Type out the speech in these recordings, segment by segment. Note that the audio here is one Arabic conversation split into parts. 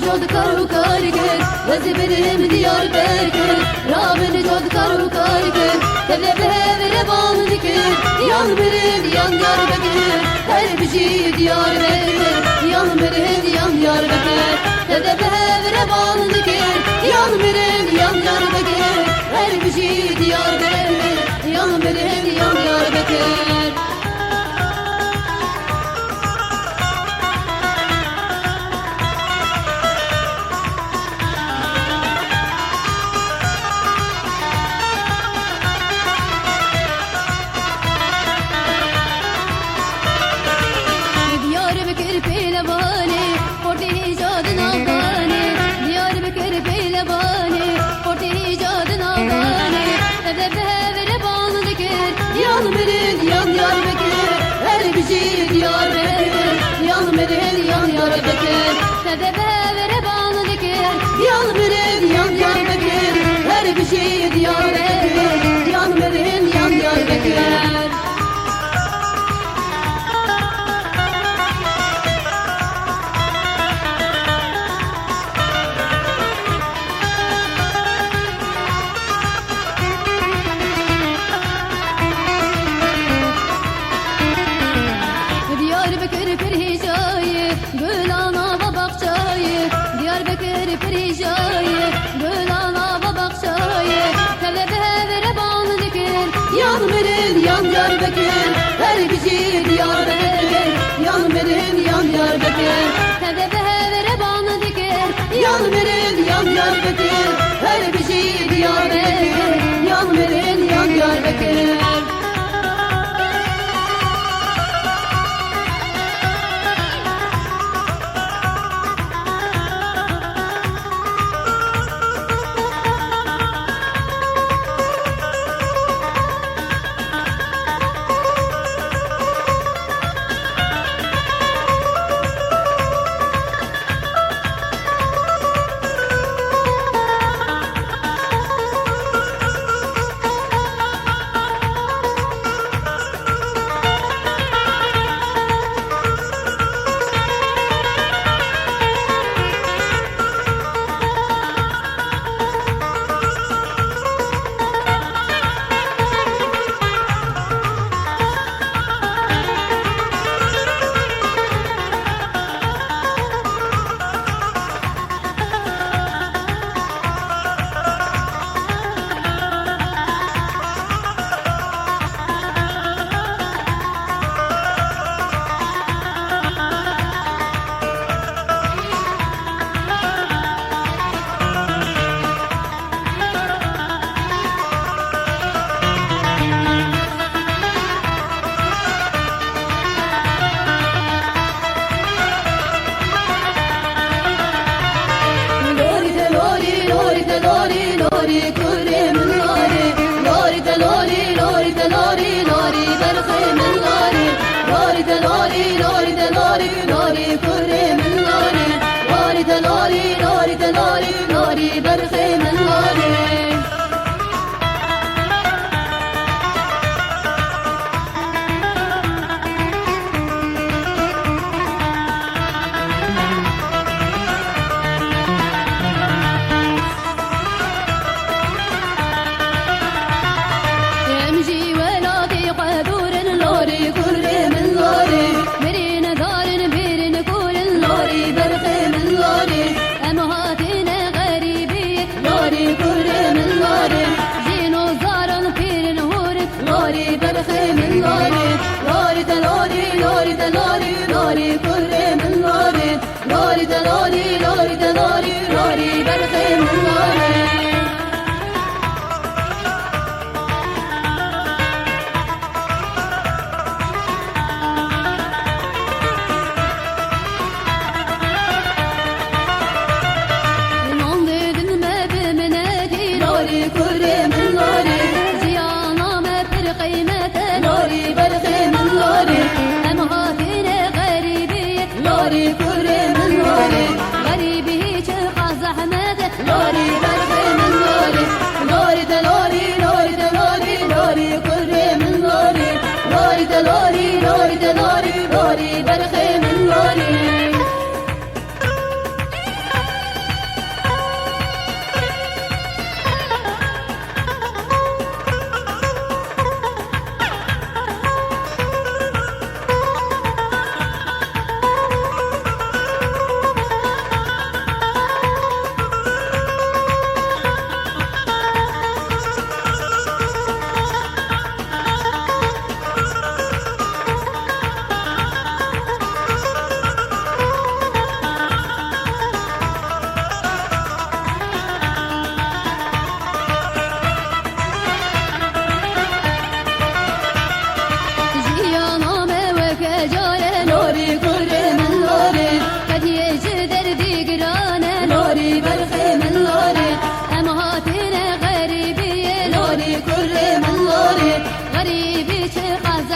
جود کارو کارگر وزی بریم دیار برگر رابن جود کارو کارگر تله به روان دکر دیان بریم دیان یار بگر هر بجی دیار برگر دیان بریم دیان یار بگر تله به روان دکر دیان بریم دیان یار بگر هر بجی دیار برگر دیان بریم دیان یار بگر Diyar Bekir, yan verin yan yar Bekir, tedebe vere bağlı dikir. Yan verin yan yar Bekir, her bir şey diyar Bekir, yan verin yan yar Bekir. Yan yar Bekir, her bizi diyar Bekir. Yan verin yan yar Bekir, tedebe vere bağlı dikir. Yan verin yan yar Bekir, her bizi diyar Bekir. Yan verin yan yar Bekir.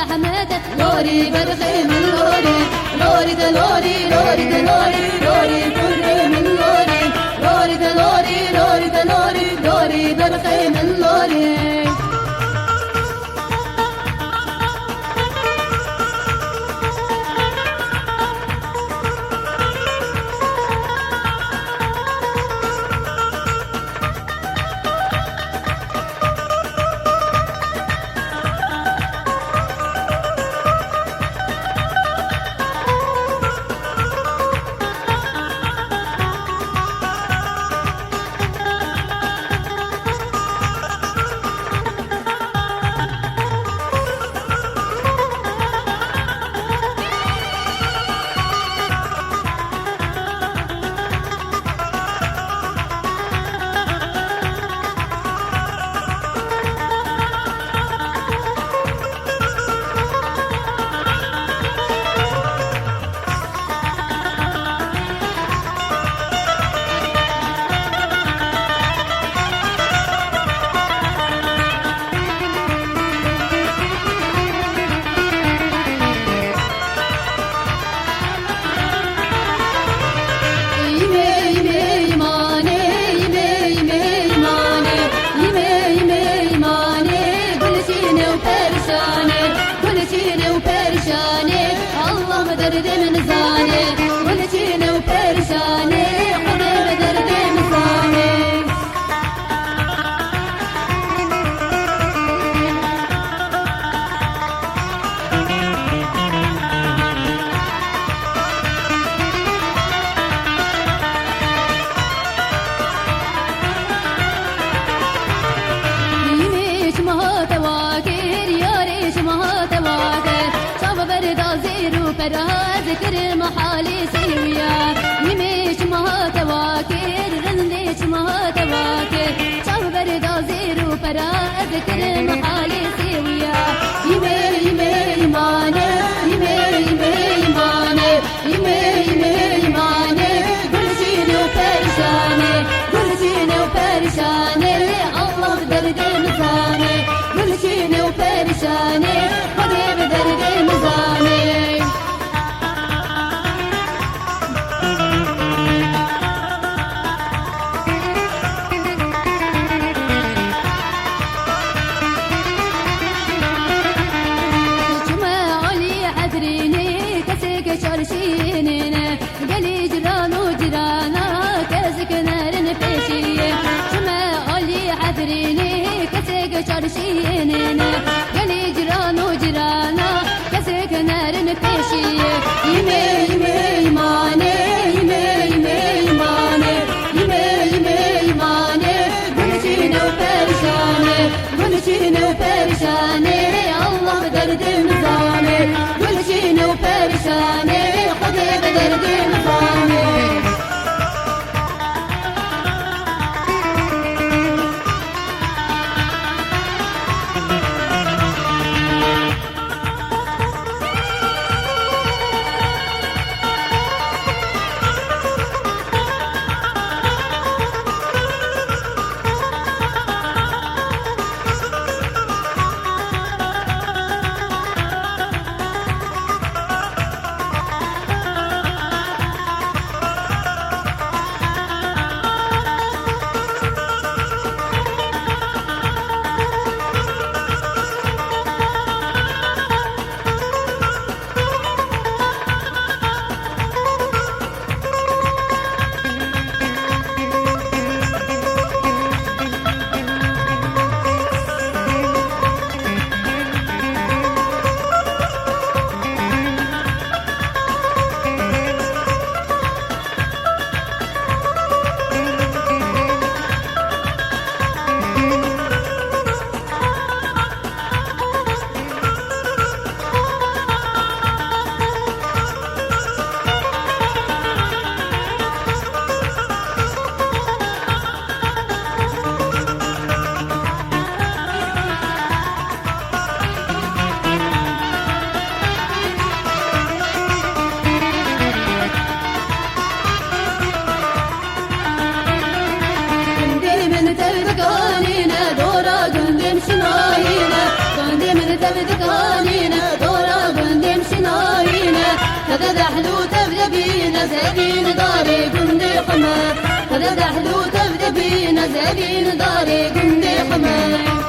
حمد لوري برخي من لوري لوري ده لوري لوري ده لوري لوري برخي من لوري لوري ده لوري لوري ده لوري لوري برخي من لوري درد من زاني ولتيني وبرشاني حبيب درد من زاني يميش ما تواكر يا ريش ما تواكر شاف برد عزيرو فرها ذكر محالي سويا يميش ما تواكر رنديش ما تواكر شاف برد عزيرو فرها ذكر محالي سويا يمي يمي يماني يمي يمي يماني يمي يمي يماني قلتيني وبرشاني قلتيني وبرشاني الله بدرد مزاني قلتيني وبرشاني حبيب درد مزاني شرشينينا قالي جيران وجيرانا كاسك نار نفشيه شما علي عذريني كاسك شرشينينا قالي جيران وجيرانا كاسك نار نفشيه يمي يمي يماني يمي يمي يماني يمي يمي يماني قلتيني وبرشاني قلتيني وبرشاني الله بدرد مزاني قلتيني وبرشاني حبيب درد مزاني تبدكانينا كذا دحلو تبدأ بينا زابين داري قندي حمار كذا دحلو تبدأ بينا زابين داري قندي حمار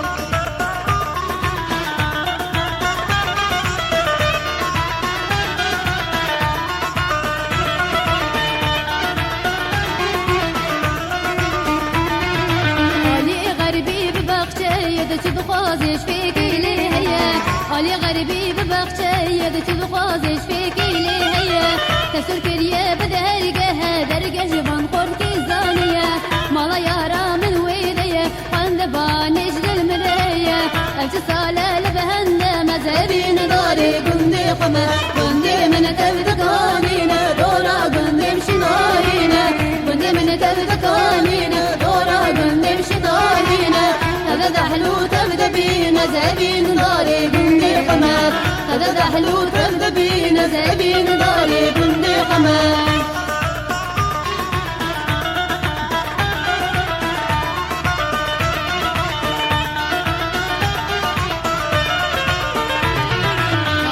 بخوازش فيكي لهيا علي غربي ببخشي دت بخوازش فيكي لهيا تسر كريه بدرجه درجه جبان قرتي زانيه مالا يارا من ويديه عند بانج للمريه ألف سالة لبهن مزابين داري قندي قمر قندي من تبدكانينا دورا قندي مشنارينا قندي من تبدكانينا دورا قندي مشنارينا هذا دحلو تبدأ بينا زابين داري قندي قمر هذا دحلو تبدأ بينا زابين داري قندي قمر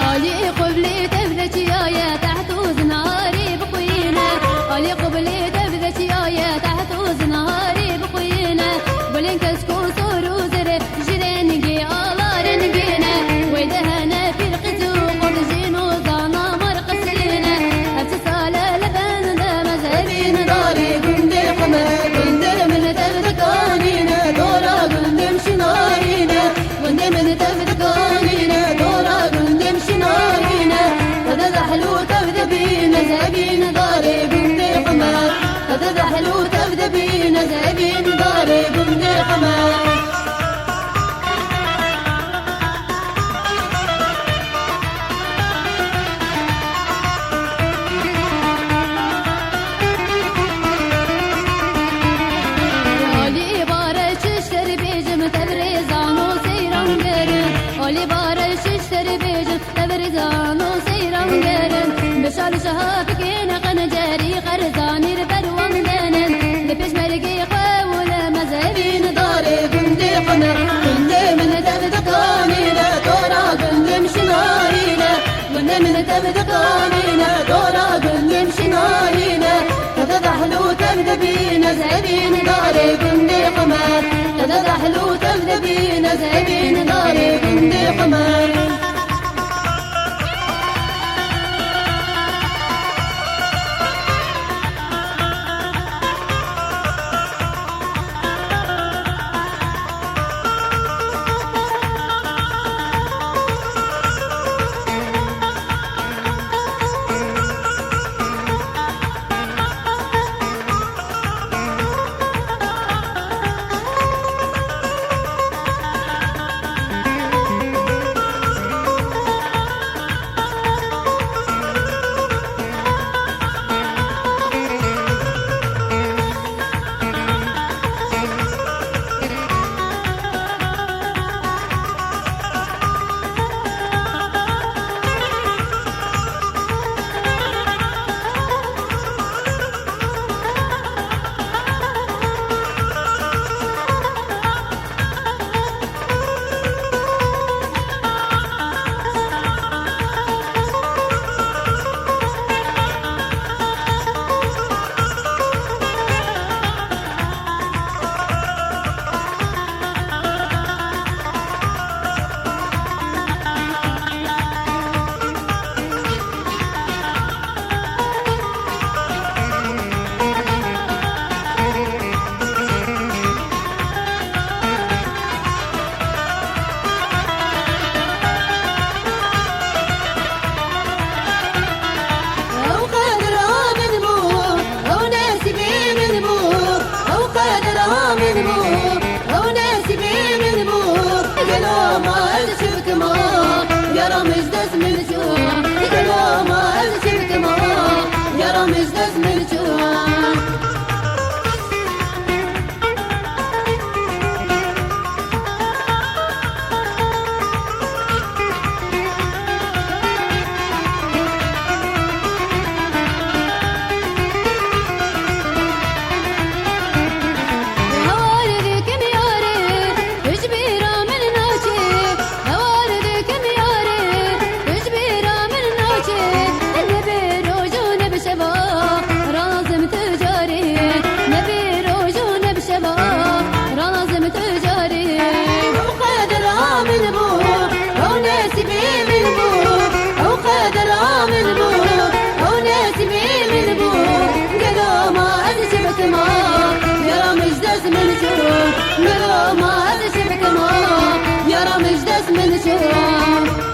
علي قبلي تبدأ شيايا تحت وزناري بقوينا علي قبلي تبدأ شيايا تحت وزناري بقوينا بلين كسكو زابين داري قندي حمار هذا دحلو تبدأ بينا زابين داري قندي حمار علي بارش اشتري بيجم تبريزانو سيران قرن علي بارش اشتري بيجم تبريزانو سيران قرن بشار شهابكين قنجاري قرزاني البروان دانن لبش مرقي قاولة مزابين داري قندي حمر قندي من تبدكانينا دورا قندي مشنارينا قندي من تبدكانينا دورا قندي مشنارينا كذا دحلو تبدأ بينا زابين داري قندي حمر كذا دحلو تبدأ بينا زابين داري قندي حمر قلو ما هذا شبك ما يرى مجدس من شهرة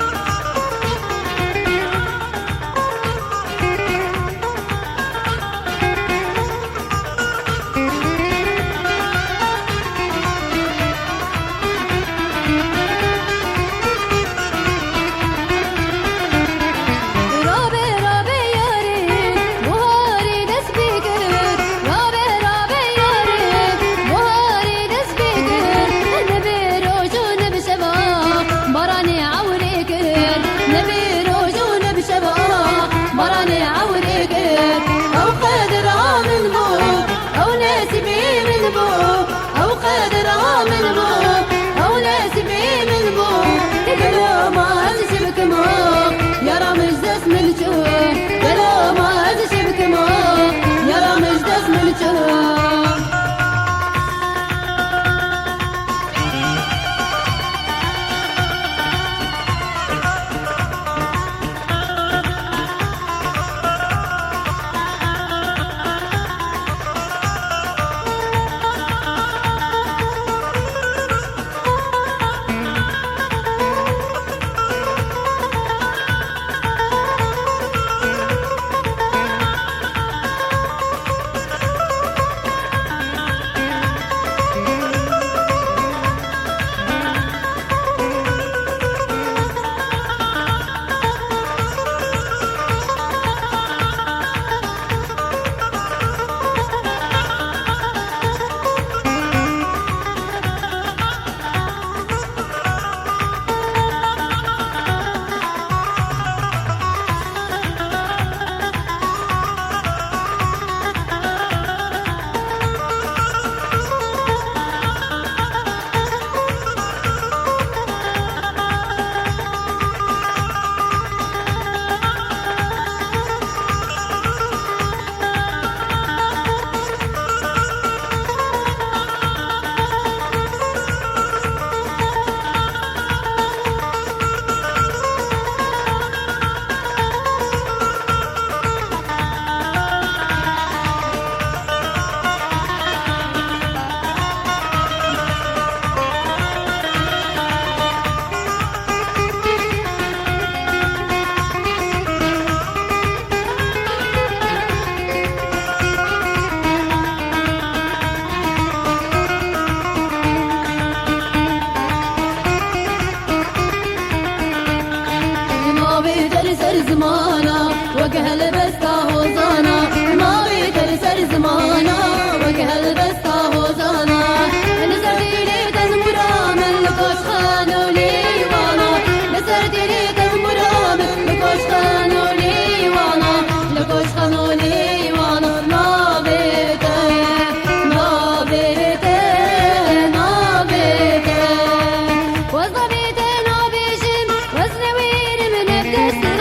أو قادر من بو أو ناسبي من بو قالوا ما هذا شبك ما يرى مجدس من شهر قالوا ما هذا شبك ما يرى مجدس من شهر زمانا وكهل بستا هوزانا ما بيتر سر زمانا وكهل بستا هوزانا نسرتي لي تزمرا من لكوش خانو ليوانا نسرتي لي تزمرا من لكوش خانو ليوانا لكوش خانو ليوانا ما بيتر ما بيتر ما بيتر وزا بيتر ما بيجم وزنوين من الدستر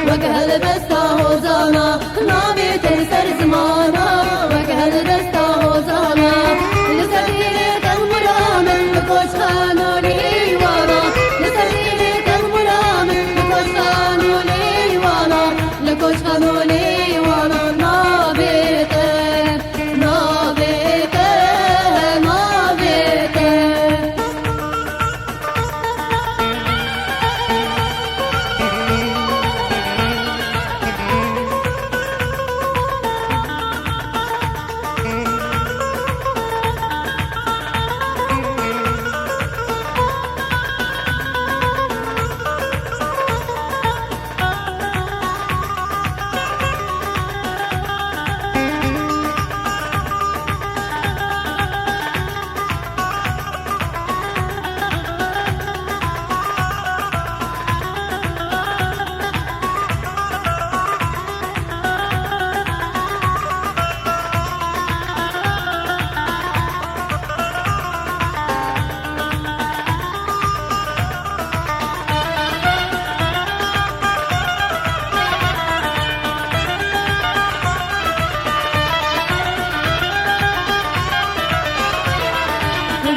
وكهل بستا هوزانا نابي تنسر زمانا وكهل بستا هوزانا لسبيلي تغمرا من لكوش خانو ليوانا لسبيلي تغمرا من لكوش خانو ليوانا لكوش خانو ليوانا نابي تن نابي تن نابي تن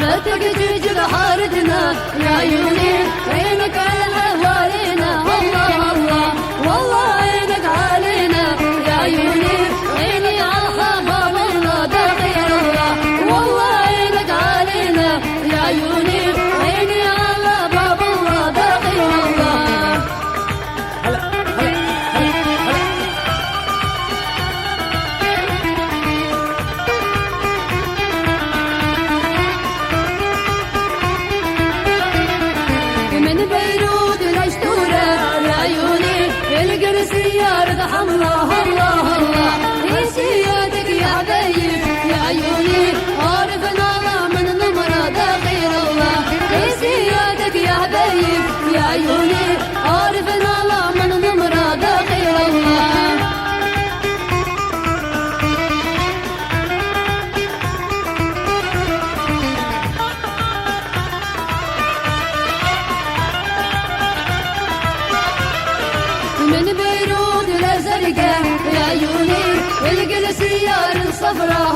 هاتك جيجك حارتنا يا عيوني عينك على حوالينا الله الله والله عينك علينا يا عيوني عيني على حباب الله ده غير الله والله عينك علينا يا عيوني عيني على باب الله ده غير الله من بيروت العشتورة يا عيوني القر سيارة حمراء الله الله في سيادك يا حبايب يا عيوني عارفنا الله من نمرة ده غير الله في سيادك يا حبايب يا عيوني عارفنا الله من نمرة ده غير الله من بيروت الأزرقاء يا عيوني القل سيارة صفراء